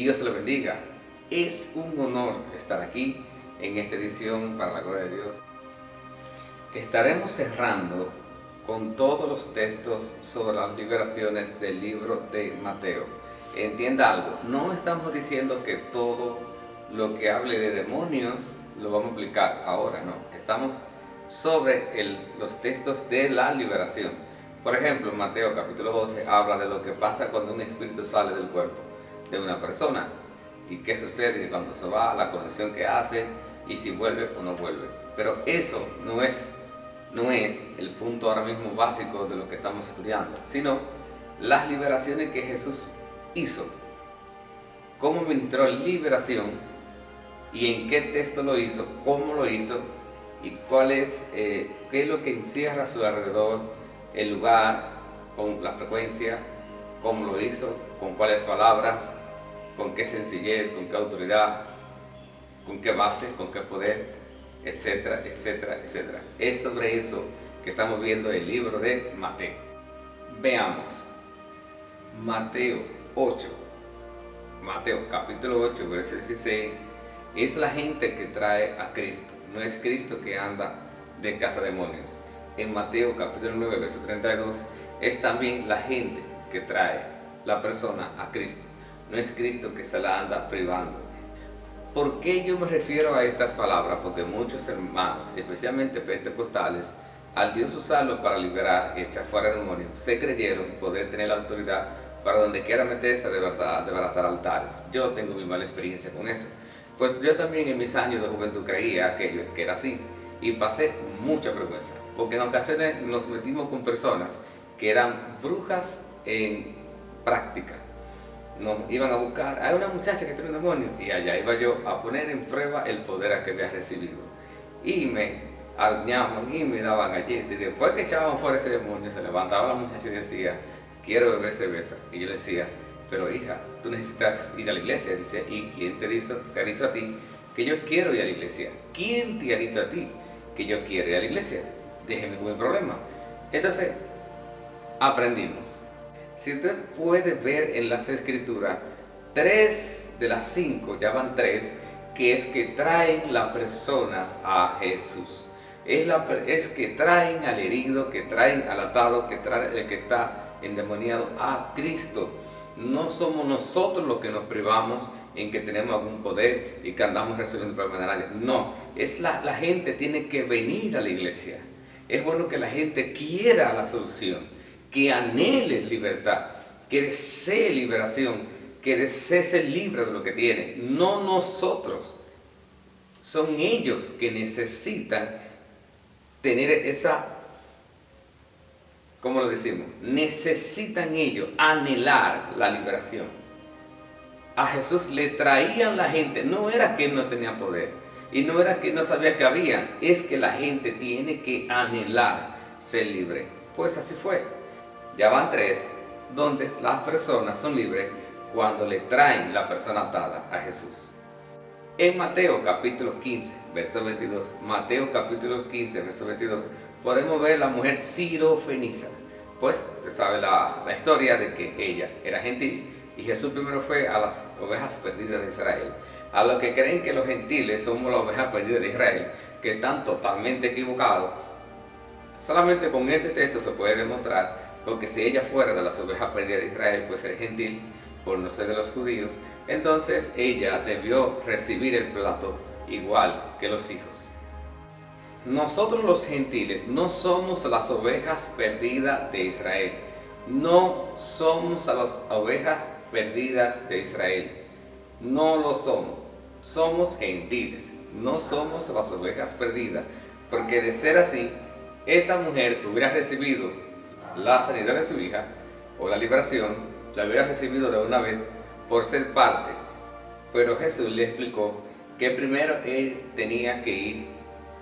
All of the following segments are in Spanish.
Dios lo bendiga. Es un honor estar aquí en esta edición para la gloria de Dios. Estaremos cerrando con todos los textos sobre las liberaciones del libro de Mateo. Entienda algo, no estamos diciendo que todo lo que hable de demonios lo vamos a aplicar ahora, no. Estamos sobre los textos de la liberación. Por ejemplo, Mateo capítulo 12 habla de lo que pasa cuando un espíritu sale del cuerpo de una persona y qué sucede cuando se va, la conexión que hace y si vuelve o no vuelve. Pero eso no es el punto ahora mismo básico de lo que estamos estudiando, sino las liberaciones que Jesús hizo, cómo ministró liberación y en qué texto lo hizo, cómo lo hizo y qué es lo que encierra a su alrededor, el lugar, con la frecuencia, cómo lo hizo, con cuáles palabras, con qué sencillez, con qué autoridad, con qué base, con qué poder, etcétera, etcétera, etcétera. Es sobre eso que estamos viendo el libro de Mateo. Veamos, Mateo 8, Mateo capítulo 8, versículo 16, es la gente que trae a Cristo, no es Cristo que anda de cazademonios. En Mateo capítulo 9, verso 32, es también la gente que trae la persona a Cristo, no es Cristo que se la anda privando. ¿Por qué yo me refiero a estas palabras? Porque muchos hermanos, especialmente pentecostales, al Dios usarlo para liberar y echar fuera demonios, se creyeron poder tener la autoridad para donde quiera meterse de verdad, de baratar altares. Yo tengo mi mala experiencia con eso. Pues yo también en mis años de juventud creía que era así y pasé mucha vergüenza, porque en ocasiones nos metimos con personas que eran brujas en práctica. Nos iban a buscar, hay una muchacha que tiene un demonio, y allá iba yo a poner en prueba el poder que había recibido. Y me arñaban y me daban galletas, y después que echaban fuera ese demonio, se levantaba la muchacha y decía, quiero beber cerveza. Y yo le decía, pero hija, tú necesitas ir a la iglesia. Dice, ¿y quién te ha dicho a ti que yo quiero ir a la iglesia? ¿Quién te ha dicho a ti que yo quiero ir a la iglesia? Déjeme con el problema. Entonces, aprendimos. Si usted puede ver en las escrituras, 3 de las 5, ya van 3, que es que traen las personas a Jesús. Es que traen al herido, que traen al atado, que traen el que está endemoniado a Cristo. No somos nosotros los que nos privamos en que tenemos algún poder y que andamos resolviendo problemas de nadie. No, es la gente tiene que venir a la iglesia. Es bueno que la gente quiera la solución, que anhele libertad, que desee liberación, que desee ser libre de lo que tiene. No nosotros. Son ellos que necesitan tener esa, ¿cómo lo decimos? Necesitan ellos anhelar la liberación. A Jesús le traían la gente, no era que él no tenía poder, y no era que no sabía que había, es que la gente tiene que anhelar ser libre. Pues así fue. Ya van 3, donde las personas son libres cuando le traen la persona atada a Jesús. En Mateo capítulo 15, verso 22, Mateo capítulo 15, verso 22, podemos ver la mujer sirofeniza. Pues usted sabe la historia de que ella era gentil y Jesús primero fue a las ovejas perdidas de Israel. A los que creen que los gentiles somos las ovejas perdidas de Israel, que están totalmente equivocados. Solamente con este texto se puede demostrar, porque si ella fuera de las ovejas perdidas de Israel, pues ser gentil, por no ser de los judíos, entonces ella debió recibir el plato igual que los hijos. Nosotros los gentiles no somos las ovejas perdidas de Israel. No somos las ovejas perdidas de Israel. No lo somos. Somos gentiles. No somos las ovejas perdidas. Porque de ser así, esta mujer hubiera recibido la sanidad de su hija o la liberación, la hubiera recibido de una vez por ser parte. Pero Jesús le explicó que primero él tenía que ir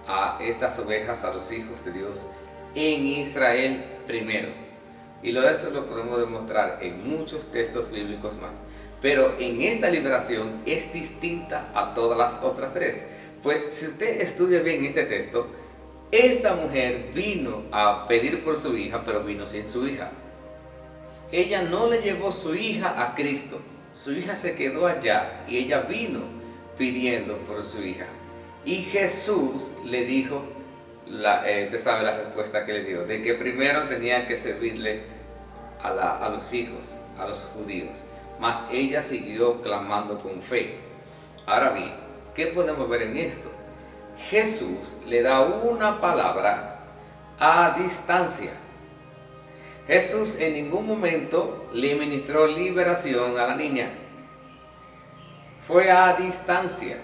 a estas ovejas, a los hijos de Dios, en Israel primero. Y eso lo podemos demostrar en muchos textos bíblicos más. Pero en esta liberación es distinta a todas las otras 3. Pues si usted estudia bien este texto, esta mujer vino a pedir por su hija, pero vino sin su hija. Ella no le llevó su hija a Cristo. su hija se quedó allá y ella vino pidiendo por su hija. Y Jesús le dijo, usted sabe la respuesta que le dio, de que primero tenían que servirle a los hijos, a los judíos. Mas ella siguió clamando con fe. Ahora bien, ¿qué podemos ver en esto? Jesús le da una palabra a distancia. Jesús en ningún momento le ministró liberación a la niña. Fue a distancia.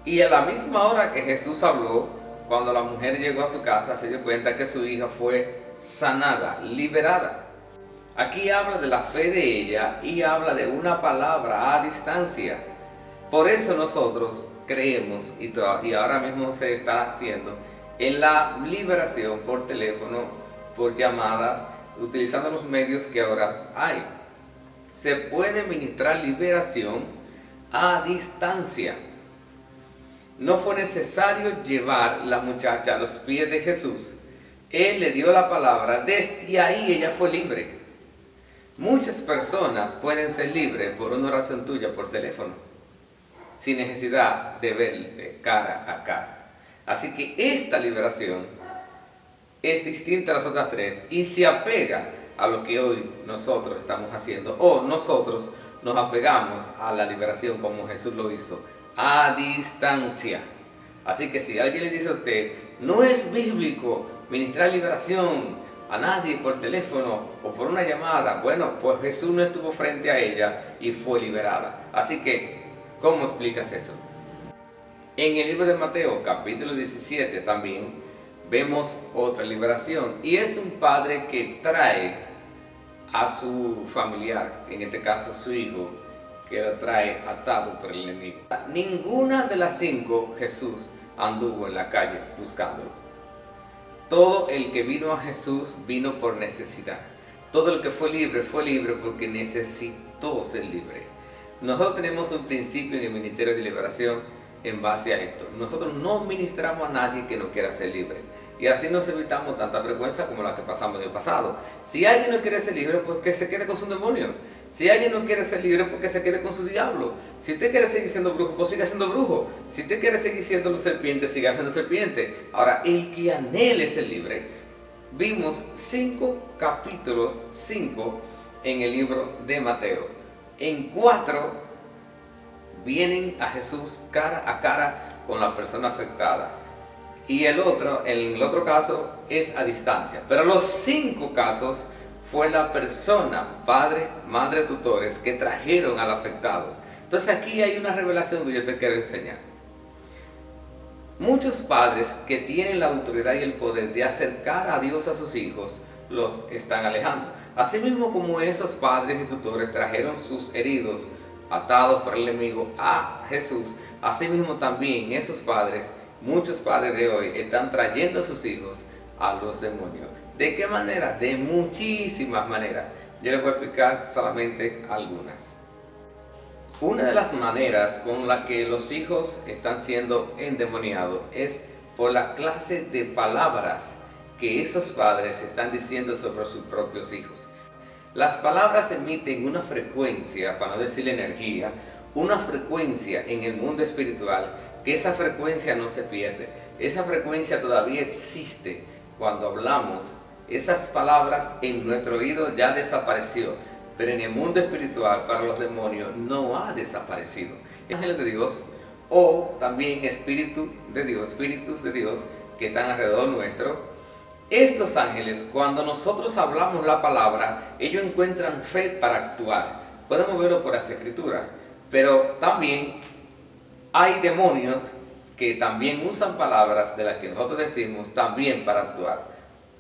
Y a la misma hora que Jesús habló, cuando la mujer llegó a su casa, se dio cuenta que su hija fue sanada, liberada. Aquí habla de la fe de ella y habla de una palabra a distancia. Por eso nosotros creemos, y ahora mismo se está haciendo, en la liberación por teléfono, por llamadas, utilizando los medios que ahora hay. Se puede ministrar liberación a distancia. No fue necesario llevar la muchacha a los pies de Jesús. Él le dio la palabra, desde ahí ella fue libre. Muchas personas pueden ser libres por una oración tuya por teléfono, sin necesidad de verle cara a cara. Así que esta liberación es distinta a las otras tres y se apega a lo que hoy nosotros estamos haciendo, o nosotros nos apegamos a la liberación como Jesús lo hizo, a distancia. Así que si alguien le dice a usted, no es bíblico ministrar liberación a nadie por teléfono o por una llamada, bueno, pues Jesús no estuvo frente a ella y fue liberada. Así que, ¿cómo explicas eso? En el libro de Mateo, capítulo 17, también vemos otra liberación, y es un padre que trae a su familiar, en este caso su hijo, que lo trae atado por el enemigo. Ninguna de las 5 Jesús anduvo en la calle buscándolo. Todo el que vino a Jesús vino por necesidad. Todo el que fue libre porque necesitó ser libre. Nosotros tenemos un principio en el ministerio de liberación en base a esto. Nosotros no ministramos a nadie que no quiera ser libre. Y así nos evitamos tanta vergüenza como la que pasamos en el pasado. Si alguien no quiere ser libre, pues que se quede con su demonio. Si alguien no quiere ser libre, pues que se quede con su diablo. Si usted quiere seguir siendo brujo, pues siga siendo brujo. Si usted quiere seguir siendo serpiente, siga siendo serpiente. Ahora, el que anhele ser libre, vimos 5 capítulos, 5 en el libro de Mateo. En 4 vienen a Jesús cara a cara con la persona afectada. Y en el otro caso es a distancia. Pero los 5 casos fue la persona, padre, madre, tutores, que trajeron al afectado. Entonces aquí hay una revelación que yo te quiero enseñar. Muchos padres que tienen la autoridad y el poder de acercar a Dios a sus hijos, los están alejando. Asimismo como esos padres y tutores trajeron sus heridos, atados por el enemigo, a Jesús, asimismo también esos padres, muchos padres de hoy, están trayendo a sus hijos a los demonios. ¿De qué manera? De muchísimas maneras. Yo les voy a explicar solamente algunas. Una de las maneras con la que los hijos están siendo endemoniados es por la clase de palabras que esos padres están diciendo sobre sus propios hijos. Las palabras emiten una frecuencia, para no decir energía, una frecuencia en el mundo espiritual, que esa frecuencia no se pierde. Esa frecuencia todavía existe cuando hablamos. Esas palabras en nuestro oído ya desapareció, pero en el mundo espiritual para los demonios no ha desaparecido. Ángeles de Dios, o también espíritus de Dios que están alrededor nuestro. Estos ángeles, cuando nosotros hablamos la palabra, ellos encuentran fe para actuar. Podemos verlo por las escrituras, pero también hay demonios que también usan palabras de las que nosotros decimos también para actuar.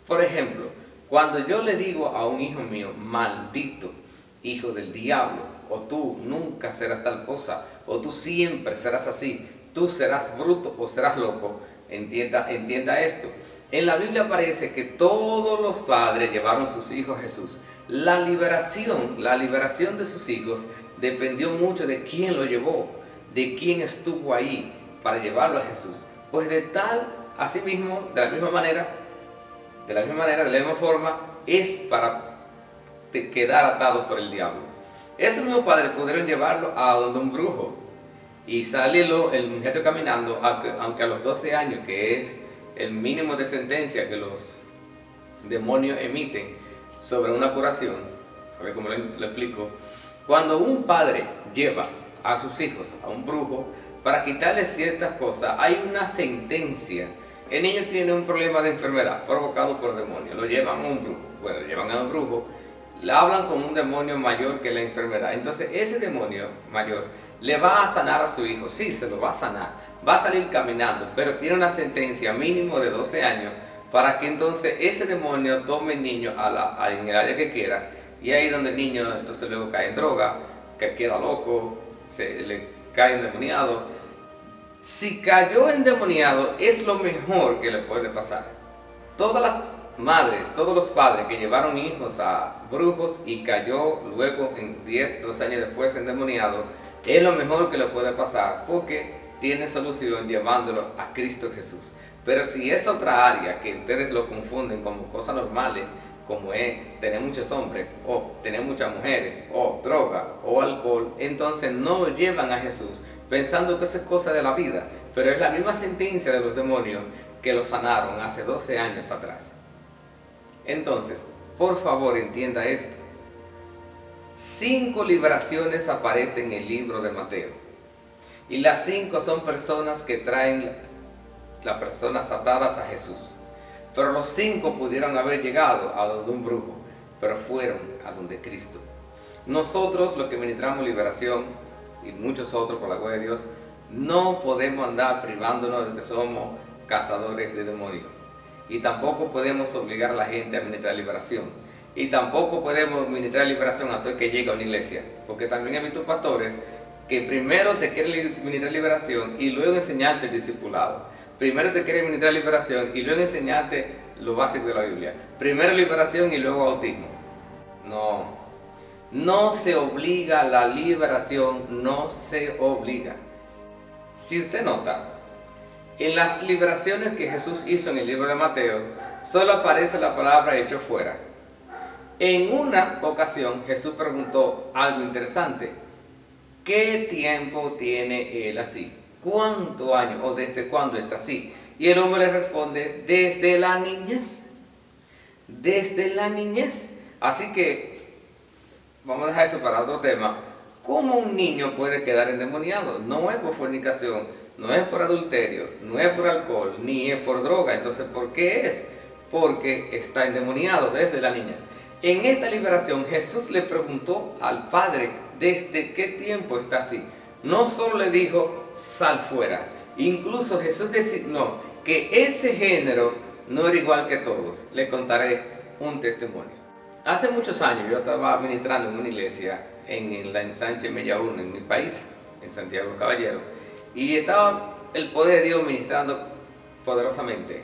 Por ejemplo, cuando yo le digo a un hijo mío, maldito, hijo del diablo, o tú nunca serás tal cosa, o tú siempre serás así, tú serás bruto o serás loco, entienda esto. En la Biblia aparece que todos los padres llevaron sus hijos a Jesús. La liberación de sus hijos dependió mucho de quién lo llevó, de quién estuvo ahí para llevarlo a Jesús. Pues de la misma forma, es para quedar atados por el diablo. Esos mismos padres pudieron llevarlo a donde un brujo y sale el muchacho caminando, aunque a los 12 años, que es el mínimo de sentencia que los demonios emiten sobre una curación. A ver cómo lo explico. Cuando un padre lleva a sus hijos a un brujo para quitarle ciertas cosas, hay una sentencia. El niño tiene un problema de enfermedad provocado por demonios, lo llevan a un brujo. Bueno, lo llevan a un brujo, le hablan con un demonio mayor que la enfermedad. Entonces ese demonio mayor le va a sanar a su hijo. Sí, se lo va a sanar, va a salir caminando, pero tiene una sentencia mínimo de 12 años para que entonces ese demonio tome el niño en el área que quiera. Y ahí donde el niño entonces luego cae en droga, que queda loco, se le cae endemoniado. Si cayó endemoniado, es lo mejor que le puede pasar. Todas las madres, todos los padres que llevaron hijos a brujos y cayó luego en 10, 2 años después endemoniado, es lo mejor que le puede pasar, porque tiene solución llevándolo a Cristo Jesús. Pero si es otra área que ustedes lo confunden como cosas normales, como es tener muchos hombres, o tener muchas mujeres, o droga, o alcohol, entonces no lo llevan a Jesús pensando que eso es cosa de la vida, pero es la misma sentencia de los demonios que lo sanaron hace 12 años atrás. Entonces, por favor, entienda esto. 5 liberaciones aparecen en el libro de Mateo, y las 5 son personas que traen las personas atadas a Jesús. Pero los 5 pudieron haber llegado a donde un brujo, pero fueron a donde Cristo. Nosotros, los que ministramos liberación, y muchos otros por la gloria de Dios, no podemos andar privándonos de que somos cazadores de demonios. Y tampoco podemos obligar a la gente a ministrar liberación. Y tampoco podemos ministrar liberación a todo el que llega a una iglesia. Porque también he visto pastores que primero te quieren ministrar liberación y luego enseñarte el discipulado. Primero te quieren ministrar liberación y luego enseñarte lo básico de la Biblia. Primero liberación y luego bautismo. No se obliga a la liberación, no se obliga. Si usted nota, en las liberaciones que Jesús hizo en el libro de Mateo, solo aparece la palabra hecho fuera. En una ocasión Jesús preguntó algo interesante. ¿Qué tiempo tiene él así? ¿Cuántos años o desde cuándo está así? Y el hombre le responde, desde la niñez. Desde la niñez. Así que, vamos a dejar eso para otro tema. ¿Cómo un niño puede quedar endemoniado? No es por fornicación, no es por adulterio, no es por alcohol, ni es por droga. Entonces, ¿por qué es? Porque está endemoniado desde la niñez. En esta liberación, Jesús le preguntó al Padre, ¿desde qué tiempo está así? No solo le dijo, sal fuera. Incluso Jesús designó que ese género no era igual que todos. Le contaré un testimonio. Hace muchos años yo estaba ministrando en una iglesia en la ensanche Mella 1, en mi país, en Santiago Caballero, y estaba el poder de Dios ministrando poderosamente.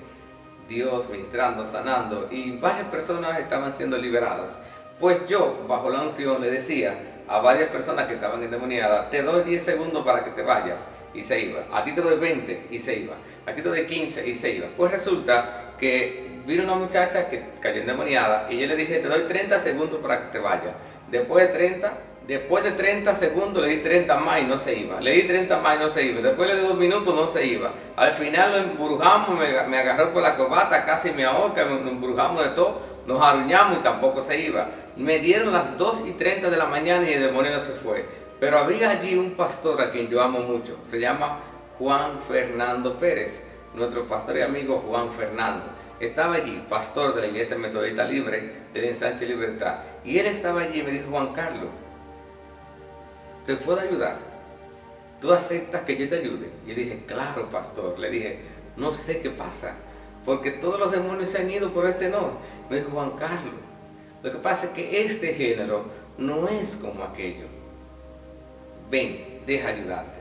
Dios ministrando, sanando, y varias personas estaban siendo liberadas. Pues yo, bajo la unción, le decía a varias personas que estaban endemoniadas, te doy 10 segundos para que te vayas, y se iba. A ti te doy 20 y se iba. A ti te doy 15 y se iba. Pues resulta que vino una muchacha que cayó endemoniada y yo le dije, te doy 30 segundos para que te vayas. Después de 30 segundos le di 30 más y no se iba. Le di 30 más y no se iba. Después le di 2 minutos, no se iba. Al final lo embrujamos, me agarró por la corbata, casi me ahorca, nos embrujamos de todo, nos aruñamos y tampoco se iba. Me dieron las 2:30 de la mañana y el demonio no se fue. Pero había allí un pastor a quien yo amo mucho. Se llama Juan Fernando Pérez. Nuestro pastor y amigo Juan Fernando. Estaba allí, pastor de la Iglesia Metodista Libre, del Ensanche Libertad. Y él estaba allí y me dijo, Juan Carlos, ¿te puedo ayudar? ¿Tú aceptas que yo te ayude? Y yo dije, claro, pastor. Le dije, no sé qué pasa, porque todos los demonios se han ido, pero este no. Me dijo, Juan Carlos, lo que pasa es que este género no es como aquello. Ven, deja ayudarte.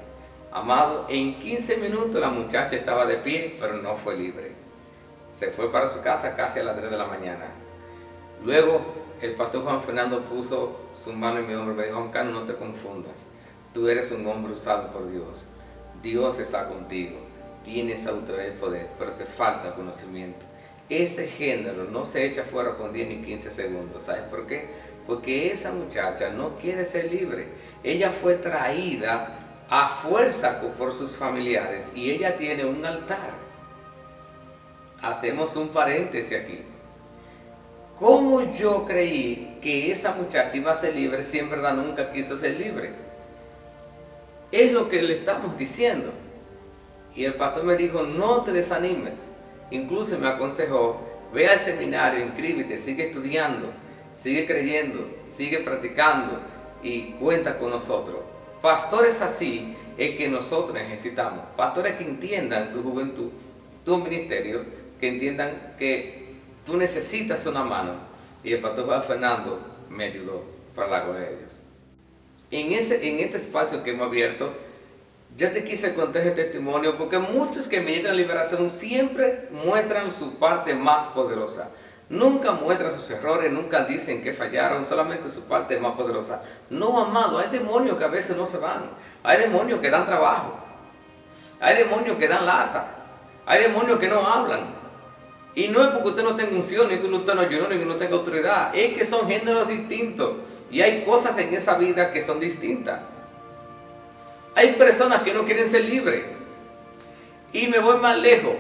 Amado, en 15 minutos la muchacha estaba de pie, pero no fue libre. Se fue para su casa casi a las 3 de la mañana. Luego, el pastor Juan Fernando puso su mano en mi hombro y me dijo, Juan Carlos, no te confundas. Tú eres un hombre usado por Dios. Dios está contigo. Tienes autoridad y poder, pero te falta conocimiento. Ese género no se echa fuera con 10 ni 15 segundos. ¿Sabes por qué? porque esa muchacha no quiere ser libre. Ella fue traída a fuerza por sus familiares y ella tiene un altar. Hacemos un paréntesis aquí. ¿Cómo yo creí que esa muchacha iba a ser libre si en verdad nunca quiso ser libre? Es lo que le estamos diciendo. Y el pastor me dijo, no te desanimes. Incluso me aconsejó, ve al seminario, inscríbete, sigue estudiando, sigue creyendo, sigue practicando y cuenta con nosotros. Pastores así es que nosotros necesitamos. Pastores que entiendan tu juventud, tu ministerio, que entiendan que tú necesitas una mano. Y el pastor Juan Fernando me ayudó, para la gloria de Dios. En este espacio que hemos abierto, yo te quise contar este testimonio porque muchos que ministran liberación siempre muestran su parte más poderosa. Nunca muestran sus errores, nunca dicen que fallaron, solamente su parte más poderosa. No, amado, hay demonios que a veces no se van. Hay demonios que dan trabajo. Hay demonios que dan lata. Hay demonios que no hablan. Y no es porque usted no tenga unción, ni que usted no ayunó, ni que no tenga autoridad. Es que son géneros distintos. Y hay cosas en esa vida que son distintas. Hay personas que no quieren ser libres. Y me voy más lejos.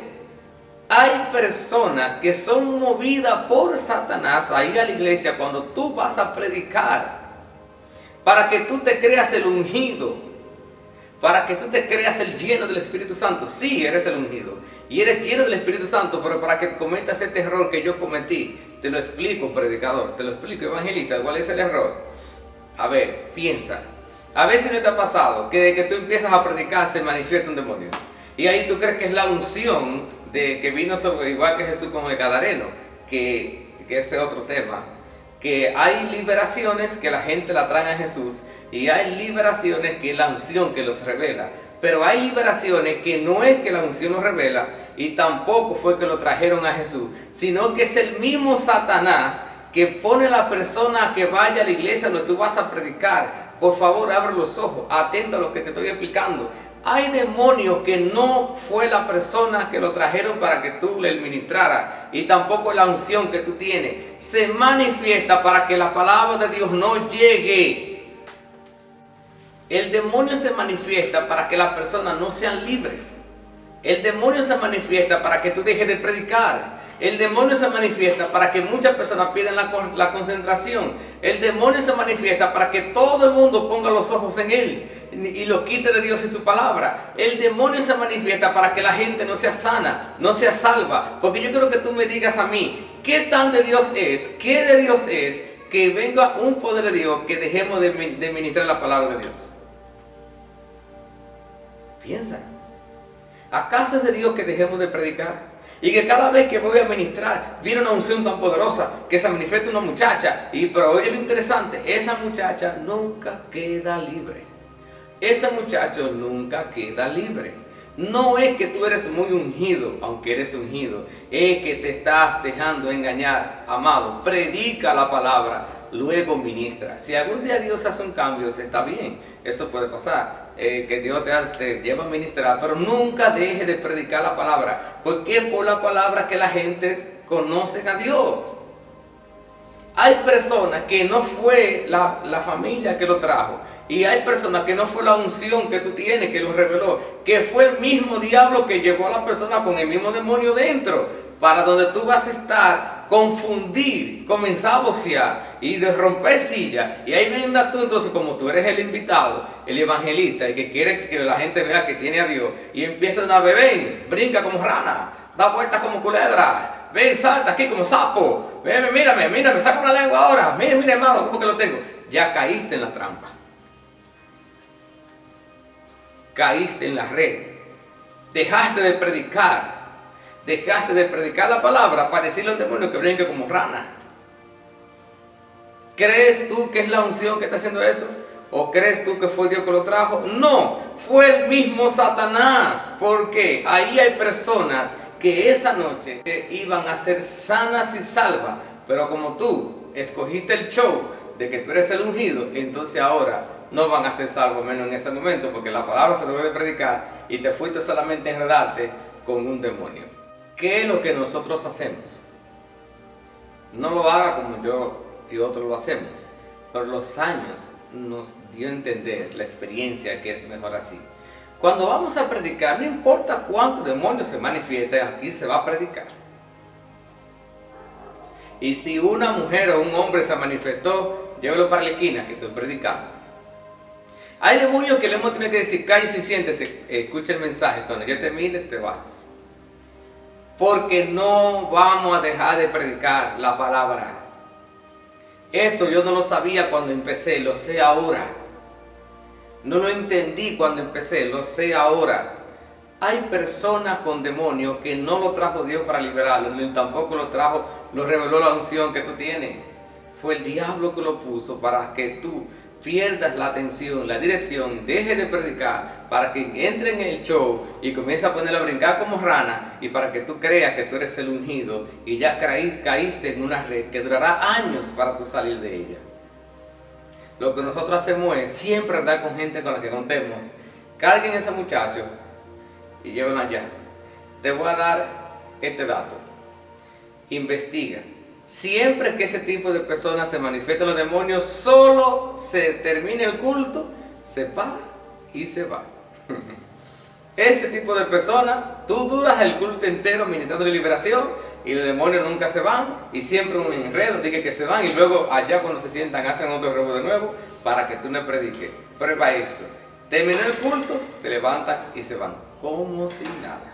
Hay personas que son movidas por Satanás a ir a la iglesia cuando tú vas a predicar. Para que tú te creas el ungido. Para que tú te creas el lleno del Espíritu Santo. Sí, eres el ungido. Y eres lleno del Espíritu Santo, pero para que cometas este error que yo cometí. Te lo explico, predicador. Te lo explico, evangelista. ¿Cuál es el error? A ver, piensa. A veces no te ha pasado que de que tú empiezas a predicar se manifiesta un demonio. Y ahí tú crees que es la unción de que vino sobre, igual que Jesús con el Gadareno, que ese es otro tema. Que hay liberaciones que la gente la trae a Jesús y hay liberaciones que es la unción que los revela. Pero hay liberaciones que no es que la unción los revela y tampoco fue que lo trajeron a Jesús, sino que es el mismo Satanás que pone a la persona que vaya a la iglesia donde tú vas a predicar. Por favor, abre los ojos, atento a lo que te estoy explicando. Hay demonios que no fue la persona que lo trajeron para que tú le ministraras. Y tampoco la unción que tú tienes. Se manifiesta para que la palabra de Dios no llegue. El demonio se manifiesta para que las personas no sean libres. El demonio se manifiesta para que tú dejes de predicar. El demonio se manifiesta para que muchas personas pierdan la concentración. El demonio se manifiesta para que todo el mundo ponga los ojos en él y lo quite de Dios y su palabra. El demonio se manifiesta para que la gente no sea sana, no sea salva. Porque yo quiero que tú me digas a mí, ¿qué tan de Dios es? ¿Qué de Dios es? Que venga un poder de Dios, que dejemos de ministrar la palabra de Dios. Piensa. ¿Acaso es de Dios que dejemos de predicar? Y que cada vez que voy a ministrar, viene una unción tan poderosa que se manifiesta una muchacha. Pero oye lo interesante, esa muchacha nunca queda libre. Ese muchacho nunca queda libre. No es que tú eres muy ungido, aunque eres ungido. Es que te estás dejando engañar, amado. Predica la palabra, luego ministra. Si algún día Dios hace un cambio, está bien. Eso puede pasar. Que Dios te lleva a ministrar, pero nunca deje de predicar la palabra, porque es por la palabra que la gente conoce a Dios. Hay personas que no fue la familia que lo trajo, y hay personas que no fue la unción que tú tienes que lo reveló, que fue el mismo diablo que llevó a la persona con el mismo demonio dentro, para donde tú vas a estar, confundir, comenzar a vocear y de romper sillas. Y ahí venga tú entonces, como tú eres el invitado, el evangelista, y que quiere que la gente vea que tiene a Dios, y empieza una bebé, brinca como rana, da vueltas como culebra, ven, salta aquí como sapo, ven, mírame, saca una lengua ahora, mire hermano, ¿cómo que lo tengo? Ya caíste en la trampa. Caíste en la red. Dejaste de predicar. Dejaste de predicar la palabra para decirle al demonio que brinque como rana. ¿Crees tú que es la unción que está haciendo eso? ¿O crees tú que fue Dios que lo trajo? No, fue el mismo Satanás. Porque ahí hay personas que esa noche iban a ser sanas y salvas. Pero como tú escogiste el show de que tú eres el ungido, entonces ahora no van a ser salvos, menos en ese momento, porque la palabra se debe de predicar y te fuiste solamente a enredarte con un demonio. ¿Qué es lo que nosotros hacemos? No lo haga como yo y otros lo hacemos. Por los años nos dio a entender la experiencia que es mejor así. Cuando vamos a predicar, no importa cuántos demonios se manifiesten, aquí se va a predicar. Y si una mujer o un hombre se manifestó, llévelo para la esquina que estoy predicando. Hay demonios que le hemos tenido que decir, cállese y siéntese, escucha el mensaje, cuando yo termine te vas. Porque no vamos a dejar de predicar la palabra. Esto yo no lo sabía cuando empecé, lo sé ahora. No lo entendí cuando empecé, lo sé ahora. Hay personas con demonios que no lo trajo Dios para liberarlos, ni tampoco lo reveló la unción que tú tienes. Fue el diablo que lo puso para que tú pierdas la atención, la dirección, dejes de predicar, para que entre en el show y comience a ponerlo a brincar como rana, y para que tú creas que tú eres el ungido y ya caíste en una red que durará años para tú salir de ella. Lo que nosotros hacemos es siempre andar con gente con la que contemos. Carguen a ese muchacho y llévenlo allá. Te voy a dar este dato. Investiga. Siempre que ese tipo de personas se manifiestan los demonios, solo se termina el culto, se para y se va. Ese tipo de personas, tú duras el culto entero ministrando de liberación y los demonios nunca se van y siempre un enredo, dice que se van y luego allá cuando se sientan hacen otro rebo de nuevo para que tú no prediques. Prueba esto. Terminó el culto, se levantan y se van, como si nada.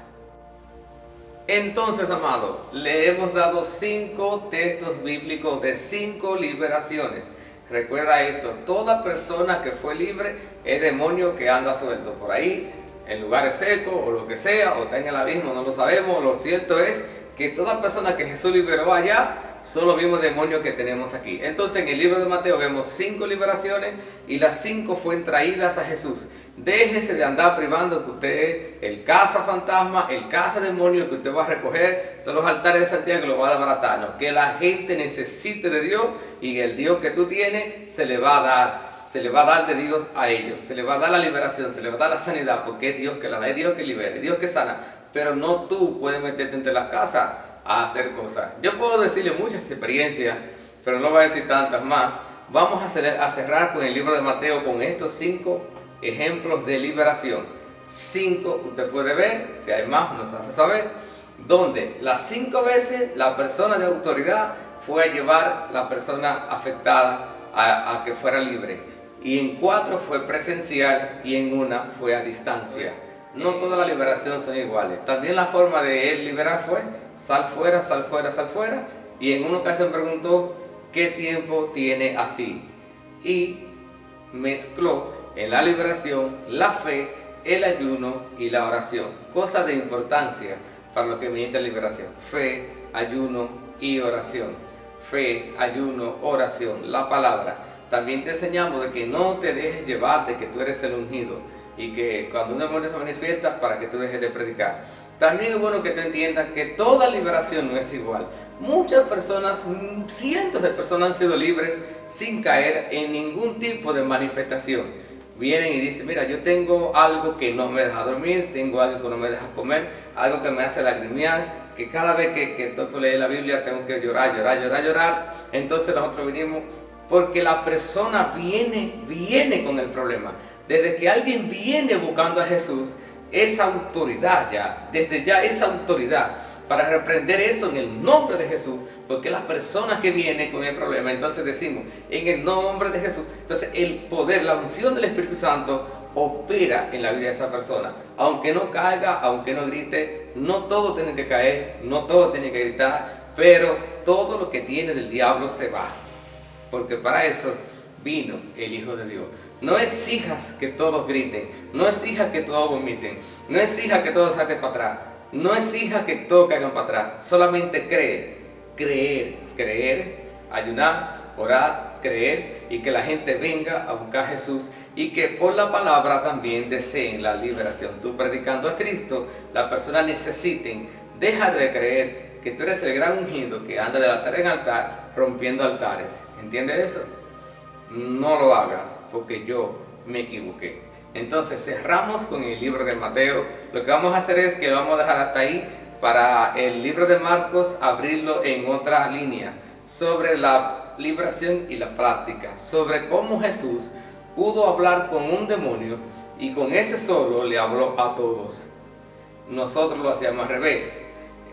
Entonces, amado, le hemos dado 5 textos bíblicos de 5 liberaciones. Recuerda esto, toda persona que fue libre es demonio que anda suelto por ahí, en lugares secos o lo que sea, o está en el abismo, no lo sabemos. Lo cierto es que toda persona que Jesús liberó allá son los mismos demonios que tenemos aquí. Entonces, en el libro de Mateo vemos 5 liberaciones y las 5 fueron traídas a Jesús. Déjese de andar privando que usted es el caza fantasma, el caza demonio, que usted va a recoger todos los altares de Santiago y lo va a desbaratar. No, que la gente necesite de Dios y el Dios que tú tienes se le va a dar. Se le va a dar de Dios a ellos. Se le va a dar la liberación, se le va a dar la sanidad, porque es Dios que la da, es Dios que libera, es Dios que sana. Pero no tú puedes meterte entre las casas a hacer cosas. Yo puedo decirle muchas experiencias, pero no voy a decir tantas más. Vamos a cerrar con el libro de Mateo con estos 5 ejemplos de liberación. 5 usted puede ver, si hay más nos hace saber, donde las 5 veces la persona de autoridad fue a llevar la persona afectada a que fuera libre, y en 4 fue presencial y en 1 fue a distancia. No toda la liberación son iguales. También la forma de él liberar fue sal fuera, sal fuera, sal fuera, y en una ocasión preguntó ¿qué tiempo tiene así? Y mezcló en la liberación la fe, el ayuno y la oración. Cosa de importancia para lo que ministra la liberación. Fe, ayuno y oración. Fe, ayuno, oración. La palabra. También te enseñamos de que no te dejes llevar de que tú eres el ungido y que cuando un demonio se manifiesta, para que tú dejes de predicar. También es bueno que tú entiendas que toda liberación no es igual. Muchas personas, cientos de personas han sido libres sin caer en ningún tipo de manifestación. Vienen y dicen, mira, yo tengo algo que no me deja dormir, tengo algo que no me deja comer, algo que me hace lagrimear, que cada vez que toco leer la Biblia tengo que llorar, llorar, llorar, llorar. Entonces nosotros venimos porque la persona viene con el problema. Desde que alguien viene buscando a Jesús, esa autoridad ya, desde ya esa autoridad para reprender eso en el nombre de Jesús, porque las personas que vienen con el problema, entonces decimos, en el nombre de Jesús. Entonces el poder, la unción del Espíritu Santo opera en la vida de esa persona. Aunque no caiga, aunque no grite, no todo tiene que caer, no todo tiene que gritar, pero todo lo que tiene del diablo se va. Porque para eso vino el Hijo de Dios. No exijas que todos griten, no exijas que todos vomiten, no exijas que todos saquen para atrás, no exijas que todos caigan para atrás. Solamente creer, ayunar, orar, creer, y que la gente venga a buscar a Jesús y que por la palabra también deseen la liberación. Tú predicando a Cristo, las personas necesiten, deja de creer que tú eres el gran ungido que anda de altar en altar rompiendo altares. ¿Entiendes eso? No lo hagas porque yo me equivoqué. Entonces cerramos con el libro de Mateo. Lo que vamos a hacer es que lo vamos a dejar hasta ahí, para el libro de Marcos abrirlo en otra línea sobre la liberación y la práctica sobre cómo Jesús pudo hablar con un demonio y con ese solo le habló a todos. Nosotros lo hacíamos al revés.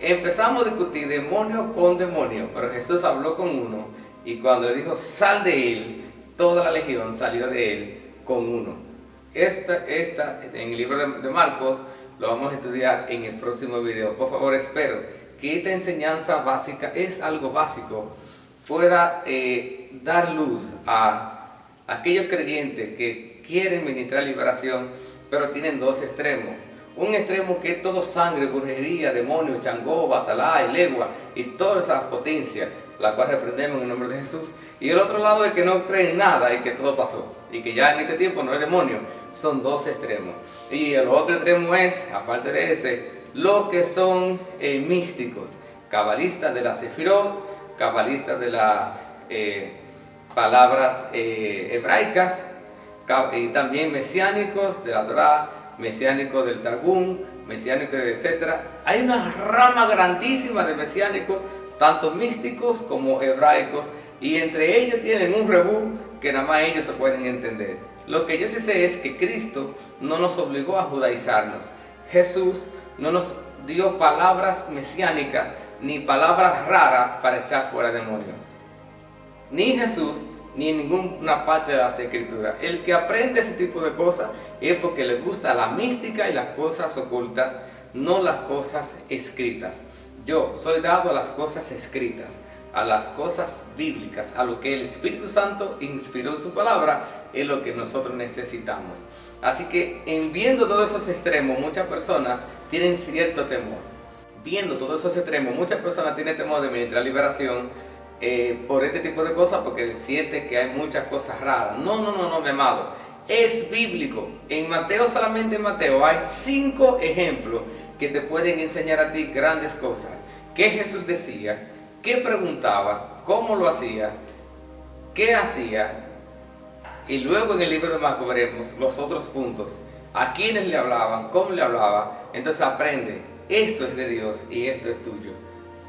Empezamos a discutir demonio con demonio, pero Jesús habló con uno y cuando le dijo sal de él, toda la legión salió de él con uno. Esta en el libro de Marcos lo vamos a estudiar en el próximo video. Por favor, espero que esta enseñanza básica, es algo básico, pueda dar luz a aquellos creyentes que quieren ministrar liberación, pero tienen dos extremos. Un extremo que es todo sangre, brujería, demonio, changó, batalá, legua y todas esas potencias, la cual reprendemos en el nombre de Jesús. Y el otro lado es que no creen nada y que todo pasó y que ya en este tiempo no hay demonio. Son dos extremos. Y el otro extremo es, aparte de ese, lo que son místicos, cabalistas de la Sefirot, cabalistas de las palabras hebraicas, y también mesiánicos de la Torá, mesiánicos del Targum, mesiánicos de etcétera. Hay una rama grandísima de mesiánicos, tanto místicos como hebraicos, y entre ellos tienen un rebú que nada más ellos se pueden entender. Lo que yo sí sé es que Cristo no nos obligó a judaizarnos. Jesús no nos dio palabras mesiánicas ni palabras raras para echar fuera demonios. Ni Jesús ni en ninguna parte de las Escrituras. El que aprende ese tipo de cosas es porque le gusta la mística y las cosas ocultas, no las cosas escritas. Yo soy dado a las cosas escritas, a las cosas bíblicas, a lo que el Espíritu Santo inspiró en su palabra, es lo que nosotros necesitamos. Así que en viendo todos esos extremos, muchas personas tienen cierto temor. Viendo todos esos extremos, muchas personas tienen temor de ministrar liberación por este tipo de cosas, porque siente que hay muchas cosas raras. No, mi amado. Es bíblico. En Mateo, solamente en Mateo, hay 5 ejemplos que te pueden enseñar a ti grandes cosas. ¿Qué Jesús decía? ¿Qué preguntaba? ¿Cómo lo hacía? ¿Qué hacía? Y luego en el libro de Marcos veremos los otros puntos. ¿A quiénes le hablaban? ¿Cómo le hablaba? Entonces aprende. Esto es de Dios y esto es tuyo,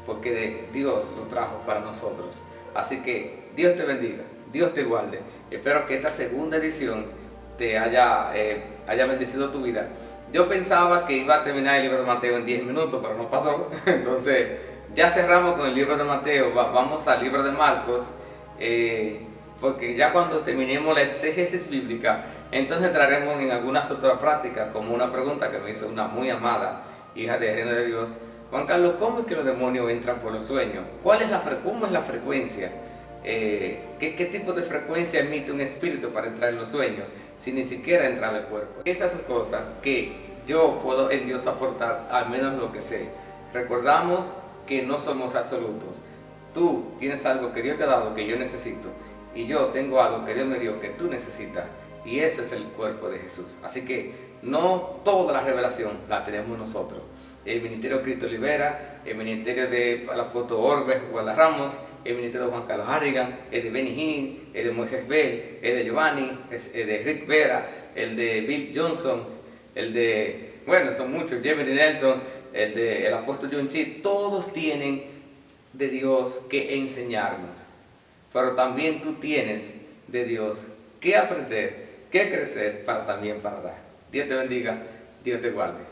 porque de Dios lo trajo para nosotros. Así que Dios te bendiga, Dios te guarde. Espero que esta segunda edición te haya bendecido tu vida. Yo pensaba que iba a terminar el libro de Mateo en 10 minutos, pero no pasó. Entonces ya cerramos con el libro de Mateo, vamos al libro de Marcos, porque ya cuando terminemos la exégesis bíblica, entonces entraremos en algunas otras prácticas, como una pregunta que me hizo una muy amada hija de Reino de Dios. Juan Carlos, ¿cómo es que los demonios entran por los sueños? ¿Cómo es la frecuencia? ¿Qué tipo de frecuencia emite un espíritu para entrar en los sueños sin ni siquiera entrar al cuerpo? Esas son cosas que yo puedo en Dios aportar, al menos lo que sé. Recordamos que no somos absolutos. Tú tienes algo que Dios te ha dado que yo necesito, y yo tengo algo que Dios me dio que tú necesitas, y ese es el cuerpo de Jesús. Así que no toda la revelación la tenemos nosotros. El Ministerio Cristo Libera, el Ministerio del apóstol Orbe Ramos, el Ministerio de Juan Carlos Harrigan, el de Benny Hinn, el de Moisés Bell, el de Giovanni, el de Rick Vera, el de Bill Johnson, el de, bueno, son muchos, Jeremy Nelson, el apóstol John Chi. Todos tienen de Dios que enseñarnos, pero también tú tienes de Dios que aprender, que crecer, para dar. Dios te bendiga, Dios te guarde.